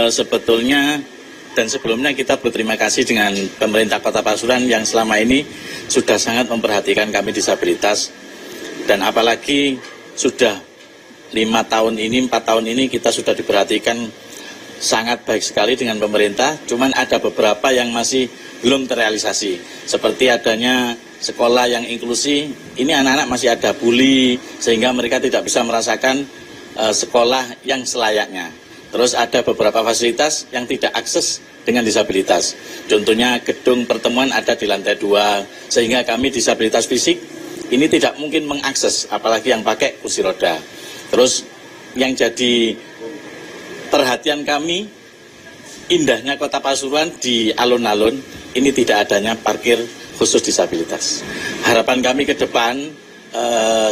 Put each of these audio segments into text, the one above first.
Sebetulnya dan sebelumnya kita berterima kasih dengan pemerintah Kota Pasuruan yang selama ini sudah sangat memperhatikan kami disabilitas, dan apalagi sudah 4 tahun ini kita sudah diperhatikan sangat baik sekali dengan pemerintah. Cuman ada beberapa yang masih belum terrealisasi, seperti adanya sekolah yang inklusi. Ini anak-anak masih ada bully sehingga mereka tidak bisa merasakan sekolah yang selayaknya. Terus ada beberapa fasilitas yang tidak akses dengan disabilitas. Contohnya gedung pertemuan ada di lantai 2, sehingga kami disabilitas fisik ini tidak mungkin mengakses, apalagi yang pakai kursi roda. Terus yang jadi perhatian kami, indahnya Kota Pasuruan di alun-alun ini tidak adanya parkir khusus disabilitas. Harapan kami ke depan,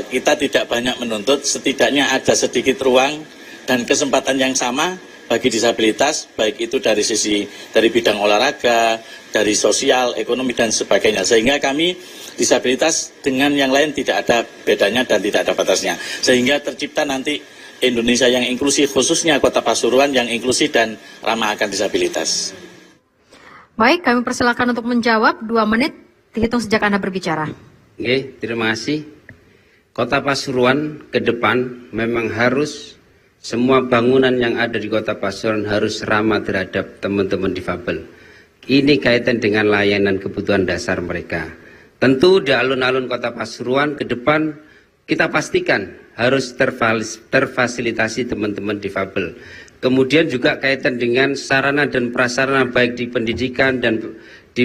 kita tidak banyak menuntut, setidaknya ada sedikit ruang dan kesempatan yang sama bagi disabilitas, baik itu dari bidang olahraga, dari sosial, ekonomi dan sebagainya, sehingga kami disabilitas dengan yang lain tidak ada bedanya dan tidak ada batasnya, sehingga tercipta nanti Indonesia yang inklusif, khususnya Kota Pasuruan yang inklusif dan ramah akan disabilitas. Baik, kami persilakan untuk menjawab. 2 menit dihitung sejak Anda berbicara. Oke, terima kasih. Kota Pasuruan ke depan memang harus semua bangunan yang ada di Kota Pasuruan harus ramah terhadap teman-teman difabel. Ini kaitan dengan layanan kebutuhan dasar mereka. Tentu di alun-alun Kota Pasuruan ke depan kita pastikan harus terfasilitasi teman-teman difabel. Kemudian juga kaitan dengan sarana dan prasarana baik di pendidikan dan di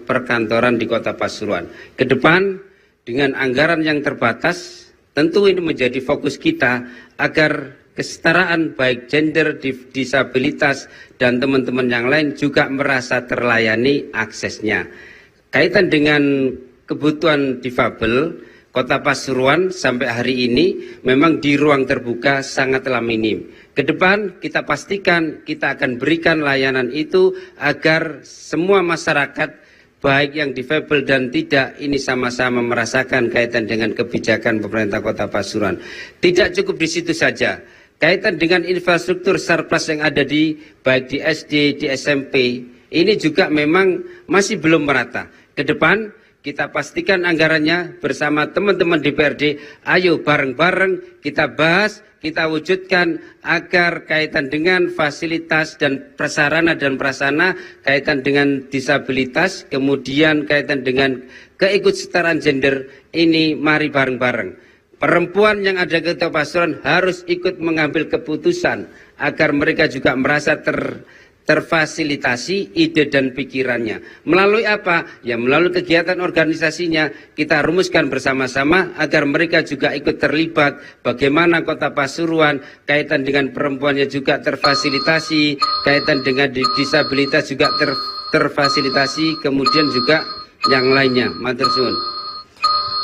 perkantoran di Kota Pasuruan. Ke depan dengan anggaran yang terbatas, tentu ini menjadi fokus kita agar kesetaraan baik gender, disabilitas, dan teman-teman yang lain juga merasa terlayani aksesnya. Kaitan dengan kebutuhan difabel, Kota Pasuruan sampai hari ini memang di ruang terbuka sangatlah minim. Ke depan kita pastikan kita akan berikan layanan itu agar semua masyarakat baik yang difabel dan tidak ini sama-sama merasakan kaitan dengan kebijakan pemerintah Kota Pasuruan. Tidak cukup di situ saja. Kaitan dengan infrastruktur surplus yang ada baik di SD, di SMP, ini juga memang masih belum merata. Ke depan kita pastikan anggarannya bersama teman-teman DPRD, ayo bareng-bareng kita bahas, kita wujudkan agar kaitan dengan fasilitas dan prasarana dan prasarana, kaitan dengan disabilitas, kemudian kaitan dengan keikutsetaraan gender, ini mari bareng-bareng. Perempuan yang ada di Kota Pasuruan harus ikut mengambil keputusan agar mereka juga merasa terfasilitasi ide dan pikirannya. Melalui apa? Ya melalui kegiatan organisasinya kita rumuskan bersama-sama agar mereka juga ikut terlibat. Bagaimana Kota Pasuruan kaitan dengan perempuannya juga terfasilitasi, kaitan dengan disabilitas juga terfasilitasi, kemudian juga yang lainnya. Matur suwun.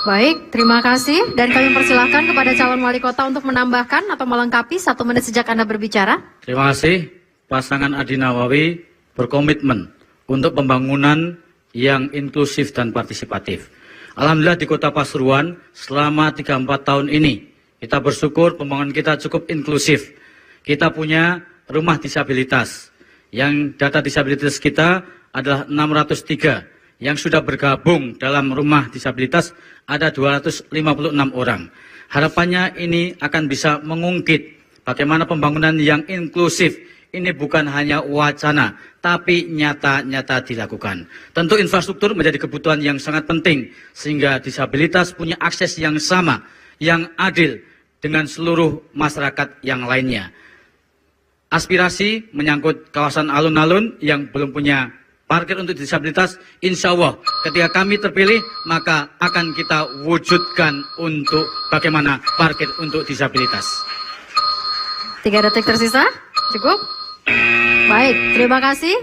Baik, terima kasih. Dan kami persilahkan kepada calon wali kota untuk menambahkan atau melengkapi 1 menit sejak Anda berbicara. Terima kasih. Pasangan Adi Nawawi berkomitmen untuk pembangunan yang inklusif dan partisipatif. Alhamdulillah di Kota Pasuruan selama 3-4 tahun ini kita bersyukur pembangunan kita cukup inklusif. Kita punya rumah disabilitas yang data disabilitas kita adalah 603. Yang sudah bergabung dalam rumah disabilitas ada 256 orang. Harapannya ini akan bisa mengungkit bagaimana pembangunan yang inklusif ini bukan hanya wacana, tapi nyata-nyata dilakukan. Tentu infrastruktur menjadi kebutuhan yang sangat penting, sehingga disabilitas punya akses yang sama, yang adil dengan seluruh masyarakat yang lainnya. Aspirasi menyangkut kawasan alun-alun yang belum punya parkir untuk disabilitas, insya Allah ketika kami terpilih maka akan kita wujudkan untuk bagaimana parkir untuk disabilitas. 3 detik tersisa, cukup? Baik, terima kasih.